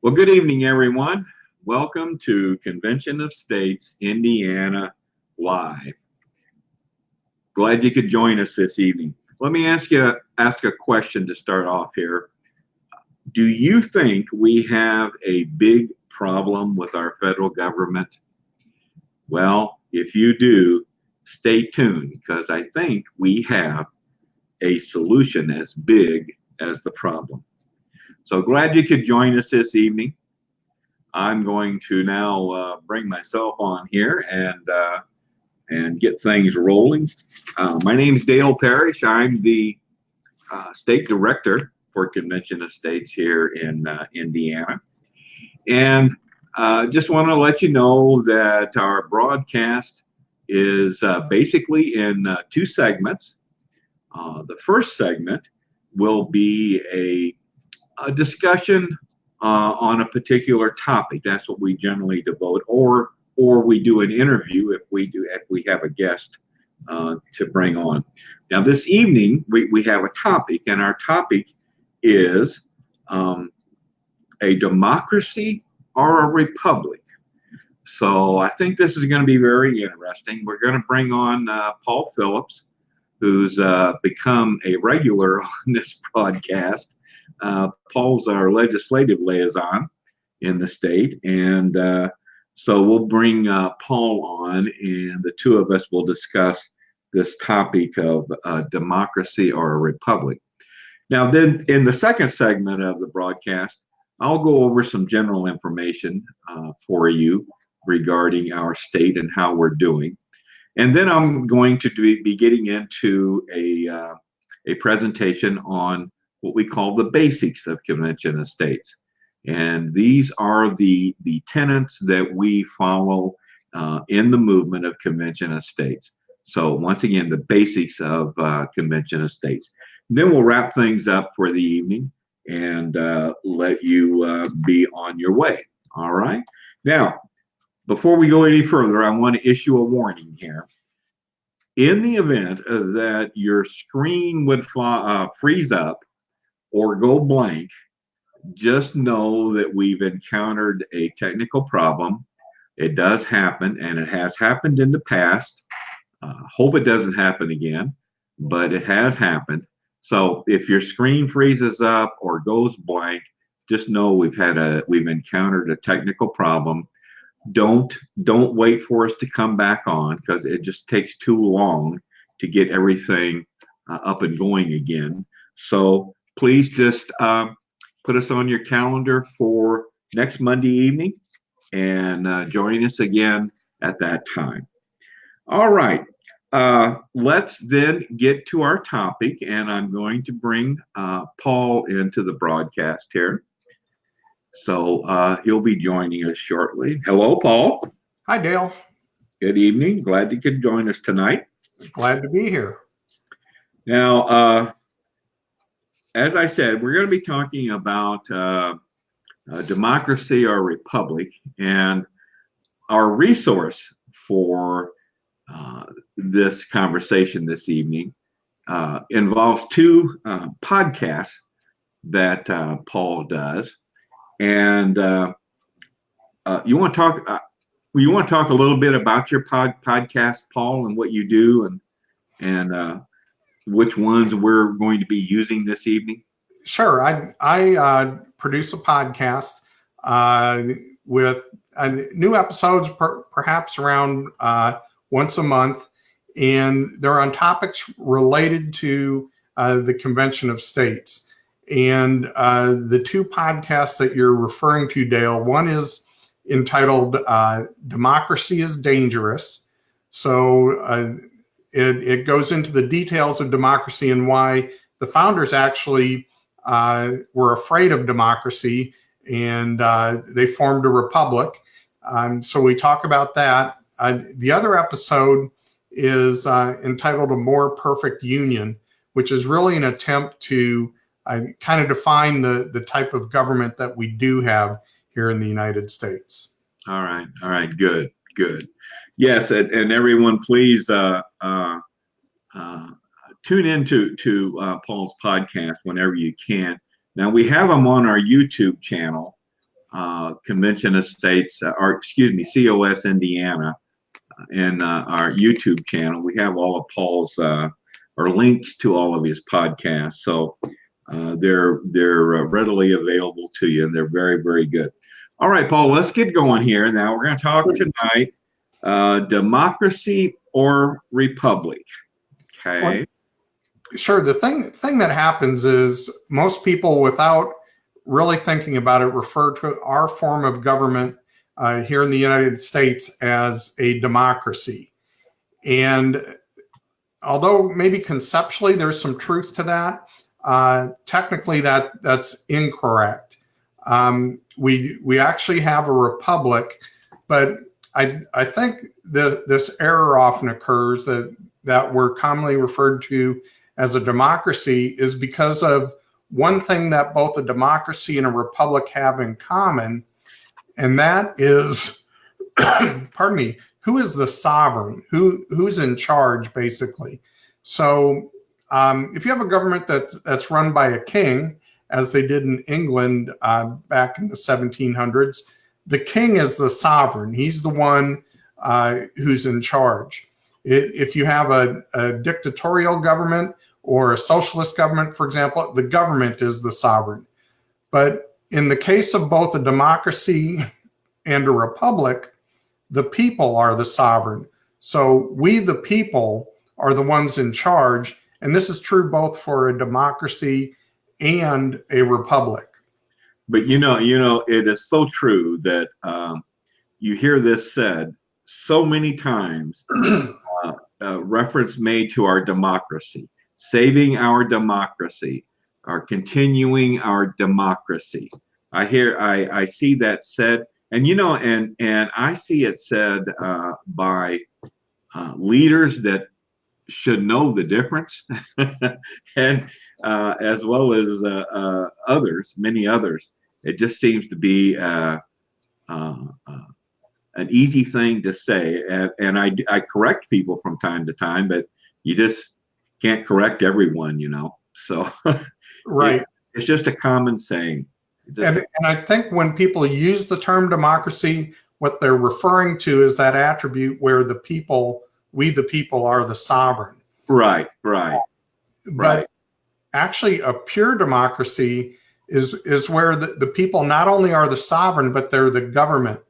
Well, good evening, everyone. Welcome to Convention of States, Indiana Live. Glad you could join us this evening. Let me ask a question to start off here. Do you think we have a big problem with our federal government? Well, if you do, stay tuned because I think we have a solution as big as the problem. So glad you could join us this evening. I'm going to now bring myself on here and get things rolling. My name is Dale Parrish. I'm the state director for Convention of States here in Indiana. And just want to let you know that our broadcast is basically in two segments. The first segment will be a discussion on a particular topic. That's what we generally devote, or we do an interview if we have a guest to bring on. Now this evening we have a topic, and our topic is a democracy or a republic. So I think this is going to be very interesting. We're going to bring on Paul Phillips, who's become a regular on this broadcast. Paul's our legislative liaison in the state, and so we'll bring Paul on, and the two of us will discuss this topic of democracy or a republic. Now, then in the second segment of the broadcast, I'll go over some general information for you regarding our state and how we're doing. And then I'm going to be getting into a presentation on what we call the basics of Convention of States. And these are the tenets that we follow in the movement of Convention of States. So once again, the basics of Convention of States. Then we'll wrap things up for the evening and let you be on your way. All right. Now, before we go any further, I want to issue a warning here. In the event that your screen would freeze up or go blank, just know that we've encountered a technical problem. It does happen, and it has happened in the past. Hope it doesn't happen again, but it has happened. So if your screen freezes up or goes blank, just know we've encountered a technical problem. Don't wait for us to come back on, because it just takes too long to get everything up and going again. So please just put us on your calendar for next Monday evening and join us again at that time. All right. Let's then get to our topic, and I'm going to bring Paul into the broadcast here. So he'll be joining us shortly. Hello, Paul. Hi, Dale. Good evening. Glad you could join us tonight. Glad to be here. Now, as I said, we're going to be talking about democracy or republic, and our resource for this conversation this evening involves two podcasts that Paul does. And you want to talk a little bit about your podcast, Paul, and what you do, and which ones we're going to be using this evening? Sure. I produce a podcast with new episodes, perhaps around once a month, and they're on topics related to the Convention of States. And the two podcasts that you're referring to, Dale, one is entitled Democracy is Dangerous. So it goes into the details of democracy and why the founders actually were afraid of democracy, and they formed a republic. So we talk about that. The other episode is entitled A More Perfect Union, which is really an attempt to kind of define the type of government that we do have here in the United States. All right, good. Yes, and everyone, please tune in to Paul's podcast whenever you can. Now, we have him on our YouTube channel, Convention of States, or excuse me, COS Indiana, and our YouTube channel. We have all of Paul's or links to all of his podcasts, so they're readily available to you, and they're very, very good. All right, Paul, let's get going here. Now we're going to talk tonight, democracy or republic. Okay. Sure. The thing that happens is most people, without really thinking about it, refer to our form of government here in the United States as a democracy. And although maybe conceptually there's some truth to that, technically that's incorrect. We actually have a republic, but I think this error often occurs that we're commonly referred to as a democracy is because of one thing that both a democracy and a republic have in common, and that is, pardon me, who is the sovereign? Who's in charge, basically? So if you have a government that's run by a king, as they did in England back in the 1700s, the king is the sovereign. He's the one who's in charge. If you have a dictatorial government or a socialist government, for example, the government is the sovereign. But in the case of both a democracy and a republic, the people are the sovereign. So we, the people, are the ones in charge. And this is true both for a democracy and a republic. But you know, it is so true that you hear this said so many times, reference made to our democracy, saving our democracy, or continuing our democracy. I see that said, and and I see it said by leaders that should know the difference, and as well as others, many others. It just seems to be an easy thing to say, and I correct people from time to time, but you just can't correct everyone, So right, it's just a common saying. And I think when people use the term democracy, what they're referring to is that attribute where the people, we the people, are the sovereign. Right. But actually, a pure democracy is where the people not only are the sovereign, but they're the government.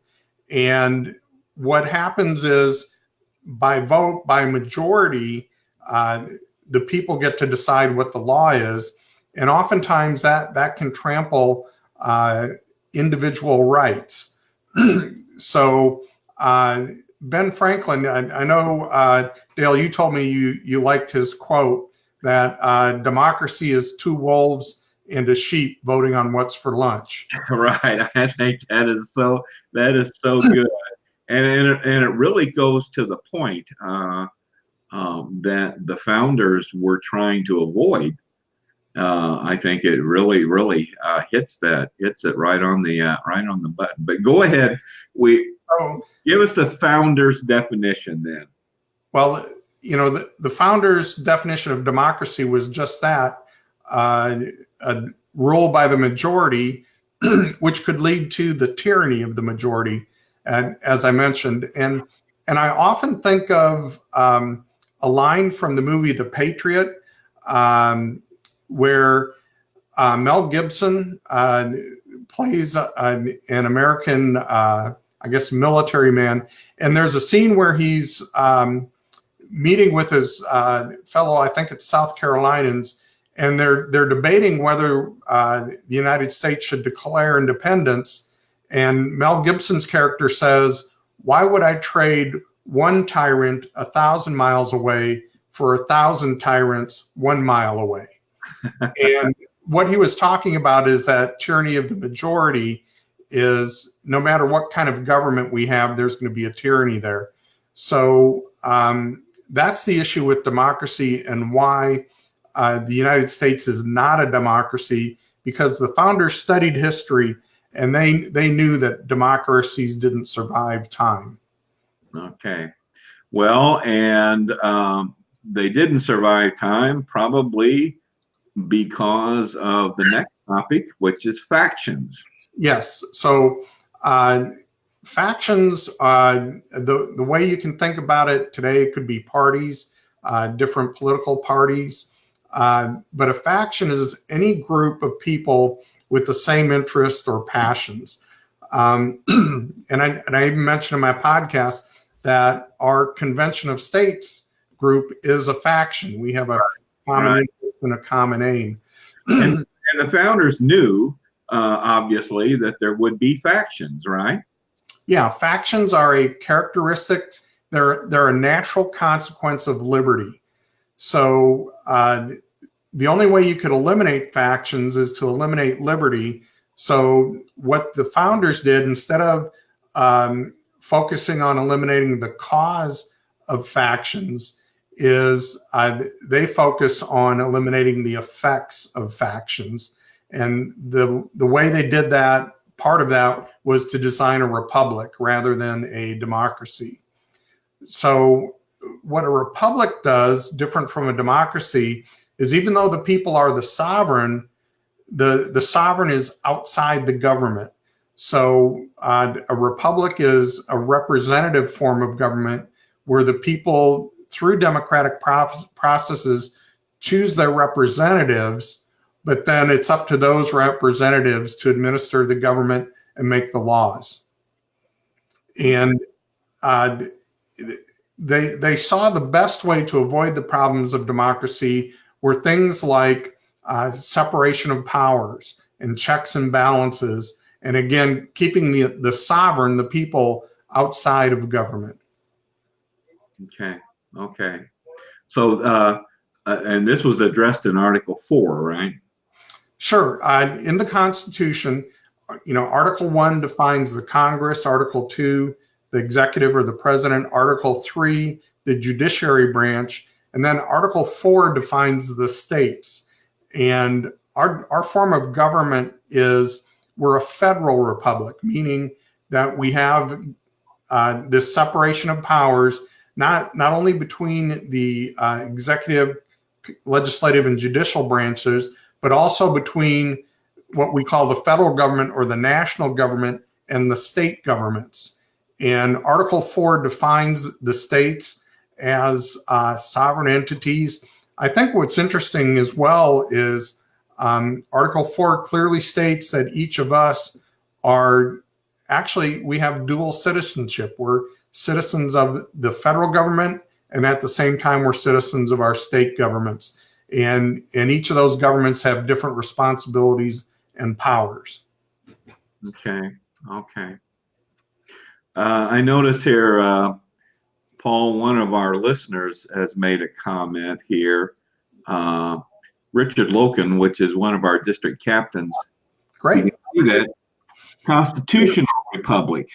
And what happens is, by vote, by majority, the people get to decide what the law is. And oftentimes that can trample individual rights. So Ben Franklin, I know, Dale, you told me you liked his quote that democracy is two wolves and a sheep voting on what's for lunch. Right. I think that is so good. And it really goes to the point that the founders were trying to avoid. I think it really hits it right on the button. But go ahead, give us the founders' definition then. Well, the founders' definition of democracy was just that, a rule by the majority, which could lead to the tyranny of the majority. And as I mentioned, and I often think of a line from the movie The Patriot, where Mel Gibson plays an American, I guess, military man. And there's a scene where he's meeting with his fellow, I think it's South Carolinians, and they're debating whether the United States should declare independence. And Mel Gibson's character says, "Why would I trade one tyrant 1,000 miles away for 1,000 tyrants 1 mile away?" And what he was talking about is that tyranny of the majority is, no matter what kind of government we have, there's going to be a tyranny there. So that's the issue with democracy, and why the United States is not a democracy, because the founders studied history and they knew that democracies didn't survive time. Okay. Well, and they didn't survive time, probably because of the next topic, which is factions. Yes. So factions, the way you can think about it today, it could be parties, different political parties. But a faction is any group of people with the same interests or passions. And I even mentioned in my podcast that our Convention of States group is a faction. We have a common interest and a common aim. And the founders knew, obviously, that there would be factions, right? Yeah, factions are a characteristic. They're a natural consequence of liberty. So the only way you could eliminate factions is to eliminate liberty. So what the founders did, instead of focusing on eliminating the cause of factions, is they focus on eliminating the effects of factions. And the way they did that, part of that was to design a republic rather than a democracy. So what a republic does, different from a democracy, is even though the people are the sovereign, the sovereign is outside the government. So a republic is a representative form of government where the people, through democratic processes, choose their representatives, but then it's up to those representatives to administer the government and make the laws. And they saw the best way to avoid the problems of democracy were things like separation of powers and checks and balances, and again, keeping the sovereign, the people, outside of government. Okay. So, and this was addressed in Article 4, right? Sure. In the Constitution, Article 1 defines the Congress, Article 2, the executive or the president, Article 3, the judiciary branch, and then Article 4 defines the states. And our form of government we're a federal republic, meaning that we have this separation of powers, not only between the executive, legislative, and judicial branches, but also between what we call the federal government or the national government and the state governments. And Article 4 defines the states as sovereign entities. I think what's interesting as well is Article 4 clearly states that each of us we have dual citizenship. We're citizens of the federal government, and at the same time, we're citizens of our state governments. And each of those governments have different responsibilities and powers. Okay. I notice here, Paul, one of our listeners has made a comment here. Richard Loken, which is one of our district captains. Great. That constitutional republic.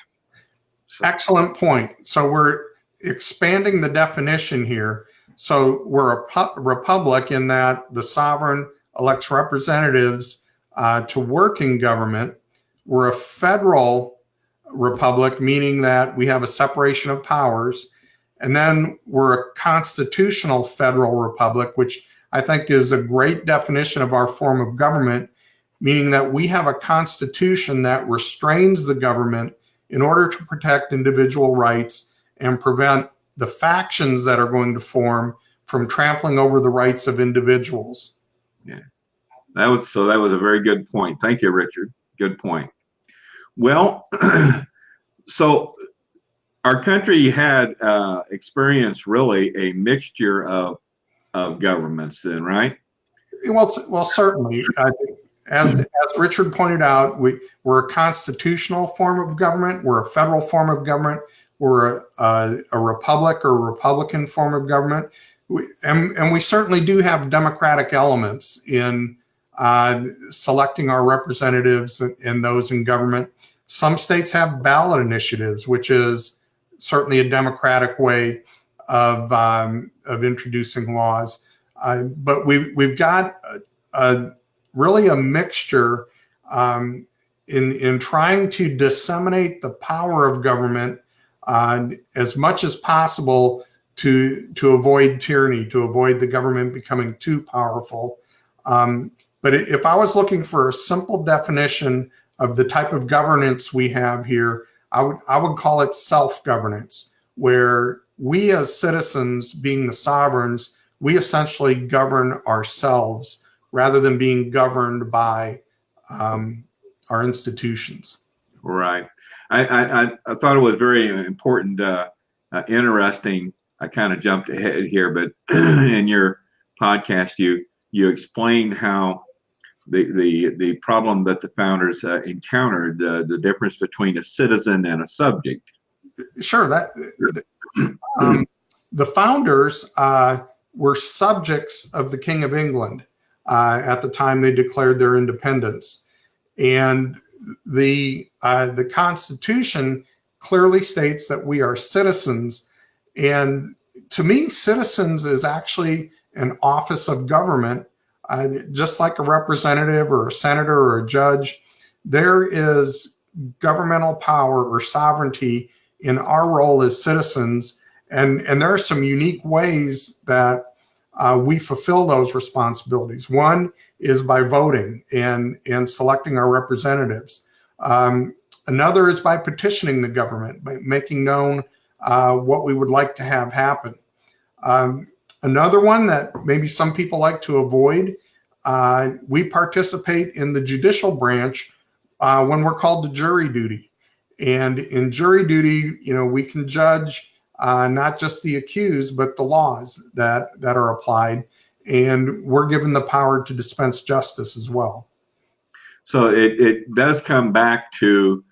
Excellent point. So we're expanding the definition here. So we're a republic in that the sovereign elects representatives to work in government. We're a federal republic, meaning that we have a separation of powers. And then we're a constitutional federal republic, which I think is a great definition of our form of government, meaning that we have a constitution that restrains the government in order to protect individual rights and prevent the factions that are going to form from trampling over the rights of individuals. Yeah, that was a very good point. Thank you, Richard. Good point. Well, so our country had experienced really a mixture of governments then, right? Well, certainly. As Richard pointed out, we're a constitutional form of government. We're a federal form of government. We're a republic or Republican form of government. And we certainly do have democratic elements in selecting our representatives and those in government. Some states have ballot initiatives, which is certainly a democratic way of introducing laws. But we've got really a mixture in trying to disseminate the power of government as much as possible to avoid tyranny, to avoid the government becoming too powerful. But But if I was looking for a simple definition of the type of governance we have here, I would call it self-governance, where we as citizens, being the sovereigns, we essentially govern ourselves rather than being governed by our institutions. Right. I thought it was very important, interesting. I kind of jumped ahead here, but in your podcast, you explained how the problem that the founders encountered, the difference between a citizen and a subject. Sure. The founders were subjects of the King of England at the time they declared their independence, and the Constitution clearly states that we are citizens. And to me, citizens is actually an office of government, just like a representative or a senator or a judge. There is governmental power or sovereignty in our role as citizens, and there are some unique ways that we fulfill those responsibilities. One is by voting and selecting our representatives. Another is by petitioning the government, by making known what we would like to have happen. Another one that maybe some people like to avoid, we participate in the judicial branch when we're called to jury duty. And in jury duty, we can judge not just the accused, but the laws that are applied. And we're given the power to dispense justice as well. So it does come back to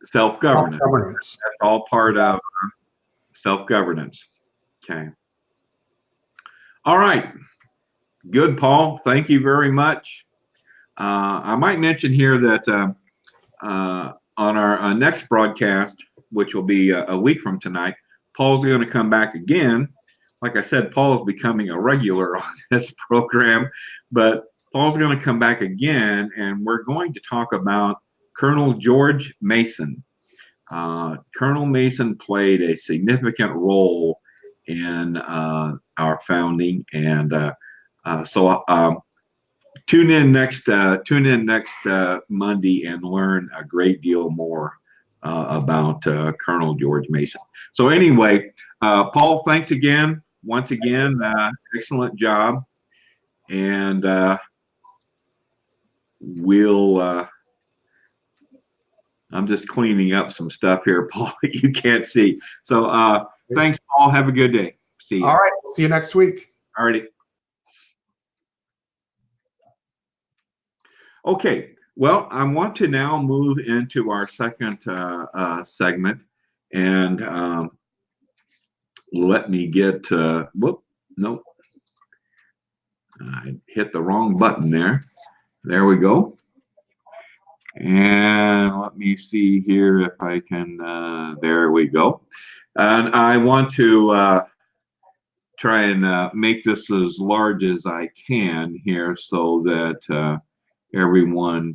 self-governance. That's all part of self-governance. Okay. All right. Good, Paul. Thank you very much. I might mention here that on our next broadcast, which will be a week from tonight, Paul's going to come back again. Like I said, Paul's becoming a regular on this program, but Paul's going to come back again, and we're going to talk about Colonel George Mason. Colonel Mason played a significant role in our founding, and so tune in next Monday and learn a great deal more about Colonel George Mason. So anyway, Paul, thanks again. Once again, excellent job, and I'm just cleaning up some stuff here, Paul, that you can't see. So thanks, Paul. Have a good day. See you. All right. See you next week. All righty. Okay. Well, I want to now move into our second segment, and let me get whoop, nope. I hit the wrong button there. There we go. And let me see here if I can, there we go. And I want to try and make this as large as I can here so that everyone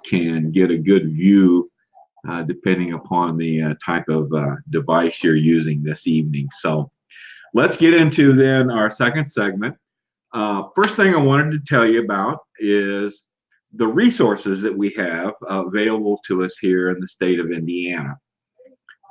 can get a good view depending upon the type of device you're using this evening. So let's get into then our second segment. First thing I wanted to tell you about is the resources that we have available to us here in the state of Indiana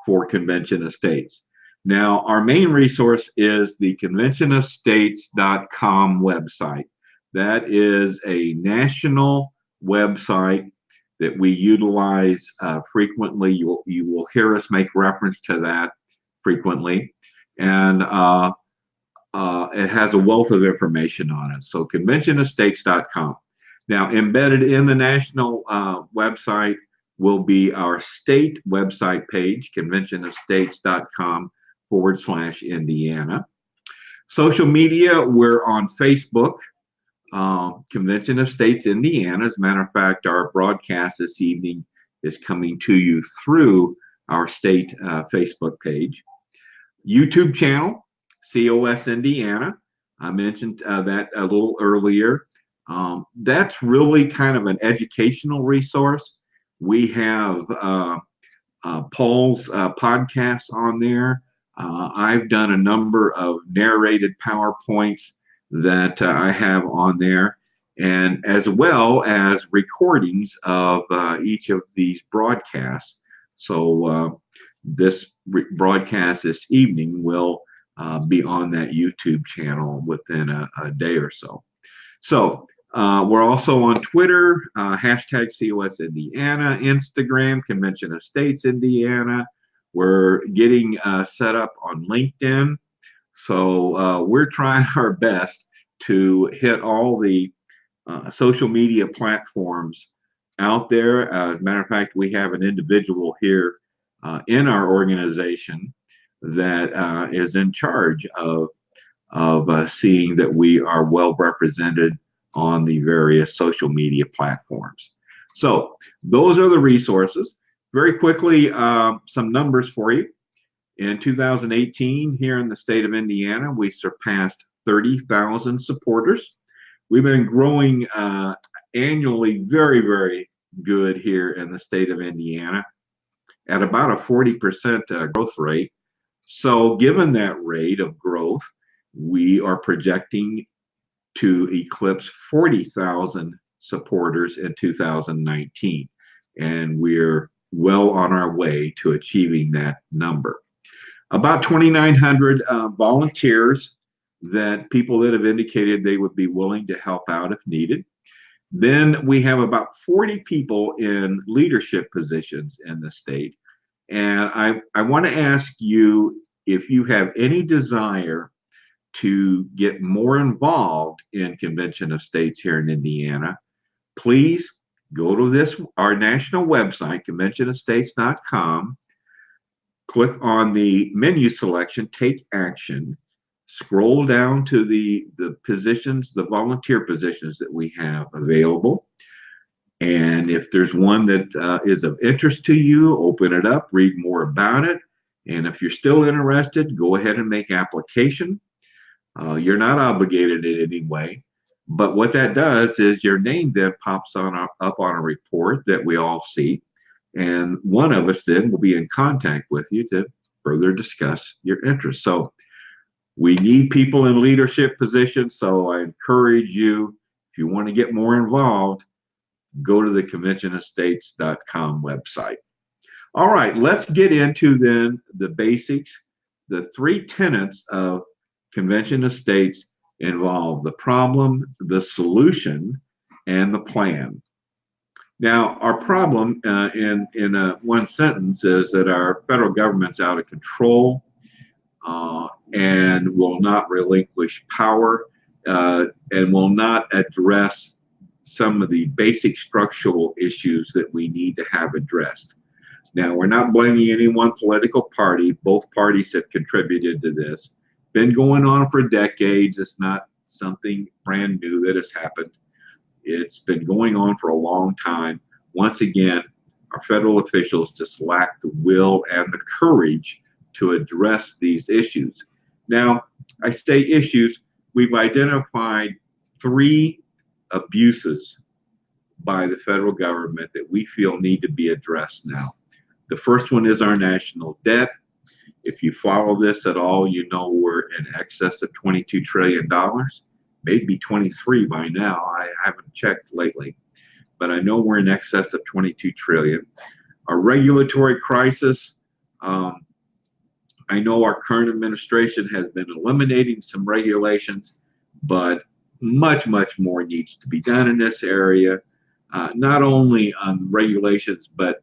for Convention of States. Now, our main resource is the conventionofstates.com website. That is a national website that we utilize frequently. You will hear us make reference to that frequently. And it has a wealth of information on it. So conventionofstates.com. Now, embedded in the national website will be our state website page, conventionofstates.com/Indiana. Social media, we're on Facebook, Convention of States, Indiana. As a matter of fact, our broadcast this evening is coming to you through our state Facebook page. YouTube channel, COS Indiana. I mentioned that a little earlier. That's really kind of an educational resource. We have Paul's podcasts on there. I've done a number of narrated PowerPoints that I have on there. and as well as recordings of each of these broadcasts. So this broadcast this evening will be on that YouTube channel within a day or so. So we're also on Twitter, hashtag COS Indiana, Instagram, Convention of States Indiana. We're getting set up on LinkedIn. So we're trying our best to hit all the social media platforms out there. As a matter of fact, we have an individual here in our organization that is in charge of seeing that we are well represented on the various social media platforms. So those are the resources. Very quickly, some numbers for you. In 2018, here in the state of Indiana, we surpassed 30,000 supporters. We've been growing annually very, very good here in the state of Indiana at about a 40% growth rate. So given that rate of growth, we are projecting to eclipse 40,000 supporters in 2019. And we're well on our way to achieving that number. About 2,900 volunteers, that people that have indicated they would be willing to help out if needed. Then we have about 40 people in leadership positions in the state. And I want to ask you if you have any desire to get more involved in Convention of States here in Indiana, please go to our national website, conventionofstates.com, click on the menu selection, Take Action, scroll down to the positions, the volunteer positions that we have available. And if there's one that is of interest to you, open it up, read more about it. And if you're still interested, go ahead and make application. You're not obligated in any way. But what that does is your name then pops up on a report that we all see. And one of us then will be in contact with you to further discuss your interest. So we need people in leadership positions. So I encourage you, if you want to get more involved, go to the conventionofstates.com website. All right, let's get into then the basics. The three tenets of Convention of States involve the problem, the solution, and the plan. Now, our problem in one sentence is that our federal government's out of control and will not relinquish power and will not address some of the basic structural issues that we need to have addressed. Now, we're not blaming any one political party. Both parties have contributed to this. Been going on for decades. It's not something brand new that has happened. It's been going on for a long time. Once again, our federal officials just lack the will and the courage to address these issues. Now, I say issues. We've identified 3 abuses by the federal government that we feel need to be addressed now. The first one is our national debt. If you follow this at all, you know we're in excess of $22 trillion, maybe 23 by now. I haven't checked lately, but I know we're in excess of 22 trillion. Our regulatory crisis, I know our current administration has been eliminating some regulations, but much, much more needs to be done in this area, not only on regulations, but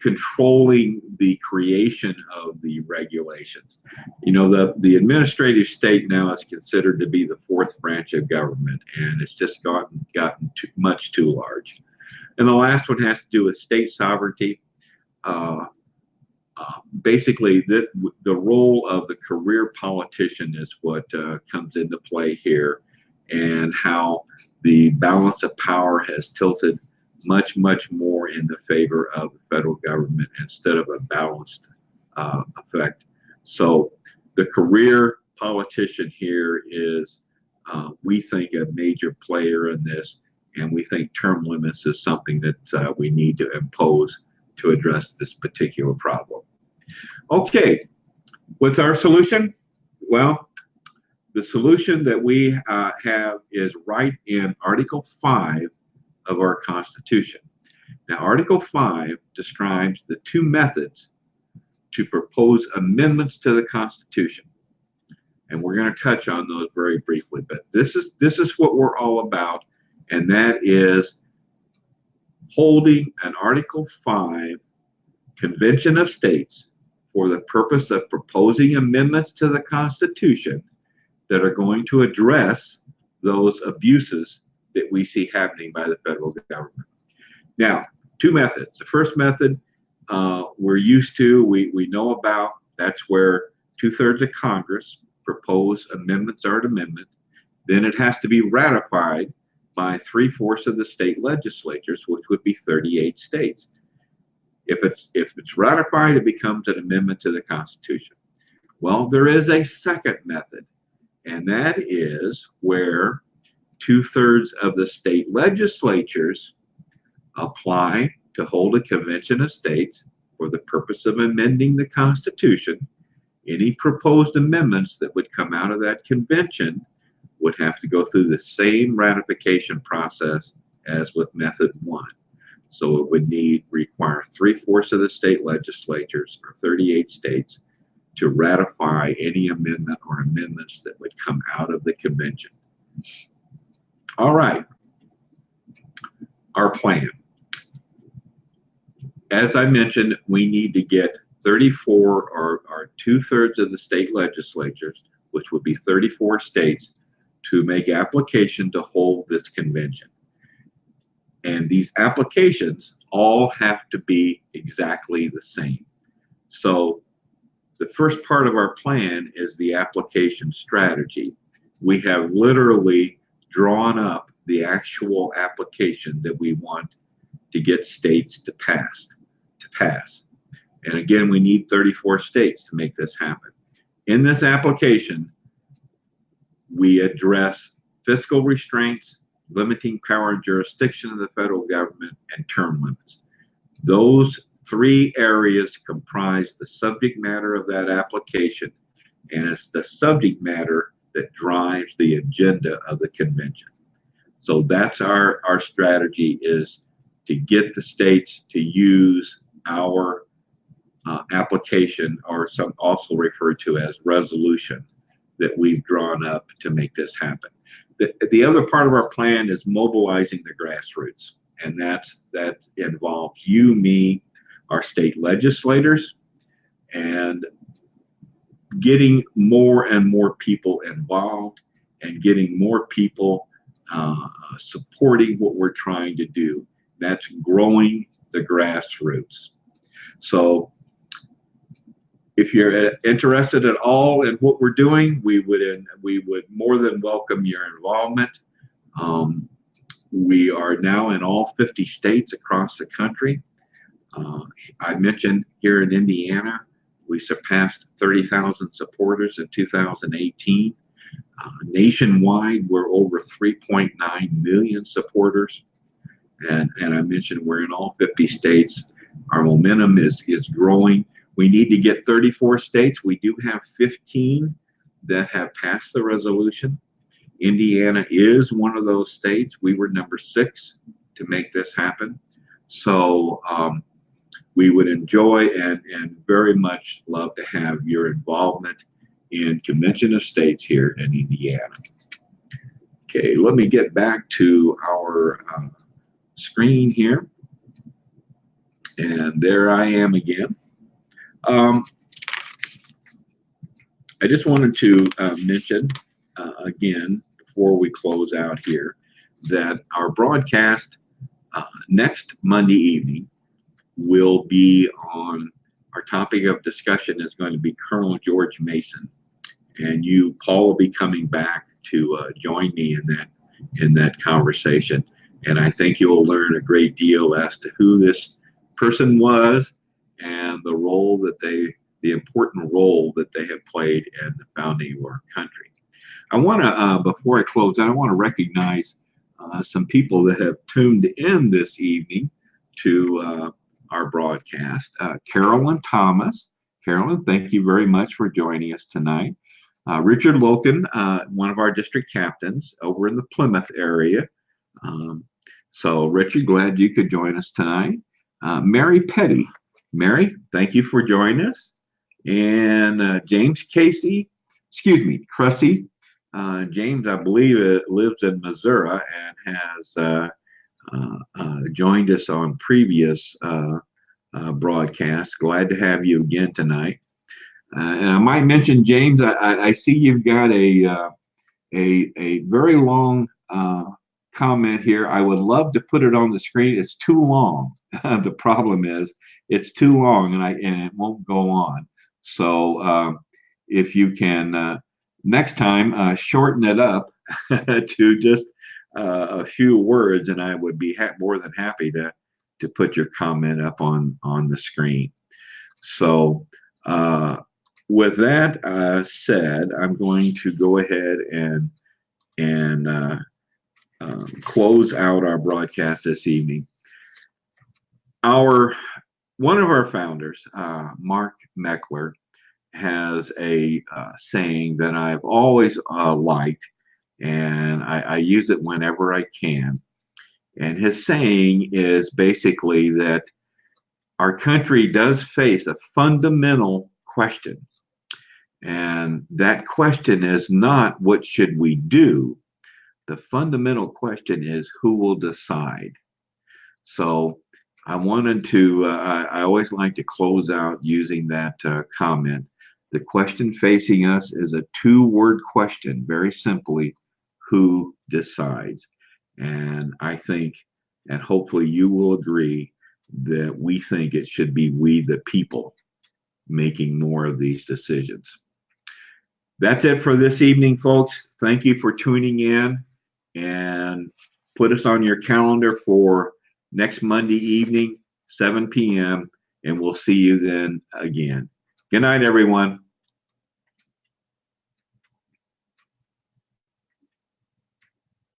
controlling the creation of the regulations. You know, the administrative state now is considered to be the 4th branch of government, and it's just gotten much too large. And the last one has to do with state sovereignty. Basically, the role of the career politician is what comes into play here, and how the balance of power has tilted much, much more in the favor of the federal government instead of a balanced effect. So the career politician here is, we think, a major player in this, and we think term limits is something that we need to impose to address this particular problem. Okay, what's our solution? Well, the solution that we have is right in Article 5 of our Constitution. Now, Article 5 describes the two methods to propose amendments to the Constitution. And we're going to touch on those very briefly, but this is what we're all about, and that is holding an Article 5 Convention of States for the purpose of proposing amendments to the Constitution that are going to address those abuses that we see happening by the federal government. Now, two methods. The first method we're used to, we know about, that's where 2/3 of Congress propose amendments or an amendment. Then it has to be ratified by 3/4 of the state legislatures, which would be 38 states. If it's ratified, it becomes an amendment to the Constitution. Well, there is a second method, and that is where 2/3 of the state legislatures apply to hold a convention of states for the purpose of amending the Constitution. Any proposed amendments that would come out of that convention would have to go through the same ratification process as with method 1. So it would require 3/4 of the state legislatures, or 38 states, to ratify any amendment or amendments that would come out of the convention. All right, our plan. As I mentioned, we need to get 34 or 2/3 of the state legislatures, which would be 34 states, to make application to hold this convention. And these applications all have to be exactly the same. So the first part of our plan is the application strategy. We have literally drawn up the actual application that we want to get states to pass. And again, we need 34 states to make this happen. In this application, we address fiscal restraints, limiting power and jurisdiction of the federal government, and term limits. Those three areas comprise the subject matter of that application, and it's the subject matter that drives the agenda of the convention. So that's our strategy, is to get the states to use our application, or some also referred to as resolution, that we've drawn up to make this happen. The other part of our plan is mobilizing the grassroots, and that involves you, me, our state legislators, and getting more and more people involved, and getting more people supporting what we're trying to do. That's growing the grassroots. So if you're interested at all in what we're doing, we would more than welcome your involvement. We are now in all 50 states across the country. I mentioned here in Indiana, we surpassed 30,000 supporters in 2018. Nationwide, we're over 3.9 million supporters. And I mentioned we're in all 50 states. Our momentum is growing. We need to get 34 states. We do have 15 that have passed the resolution. Indiana is one of those states. We were number 6 to make this happen. So we would enjoy and very much love to have your involvement in Convention of States here in Indiana. Okay, let me get back to our screen here. And there I am again. I just wanted to mention again, before we close out here, that our broadcast next Monday evening will be on, our topic of discussion is going to be Colonel George Mason. And you, Paul, will be coming back to join me in that conversation. And I think you'll learn a great deal as to who this person was and the role that the important role that they have played in the founding of our country. I want to, before I close out, I want to recognize some people that have tuned in this evening to our broadcast. Carolyn Thomas. Carolyn, thank you very much for joining us tonight. Richard Loken, one of our district captains over in the Plymouth area. So, Richard, glad you could join us tonight. Mary Petty. Mary, thank you for joining us. And James Cressy. James, I believe, lives in Missouri and has joined us on previous broadcasts. Glad to have you again tonight. And I might mention, James, I see you've got a very long comment here. I would love to put it on the screen. It's too long. The problem is it's too long, and it won't go on. So if you can next time shorten it up to just a few words, and I would be more than happy to put your comment up on the screen. So with that said, I'm going to go ahead and close out our broadcast this evening. One of our founders, Mark Meckler, has a saying that I've always liked, and I use it whenever I can. And his saying is basically that our country does face a fundamental question. And that question is not what should we do? The fundamental question is who will decide? So I wanted to, I always like to close out using that comment. The question facing us is a two-word question, very simply, who decides? And I think, and hopefully you will agree, that we think it should be we, the people, making more of these decisions. That's it for this evening, folks. Thank you for tuning in, and put us on your calendar for next Monday evening, 7 p.m., and we'll see you then again. Good night, everyone.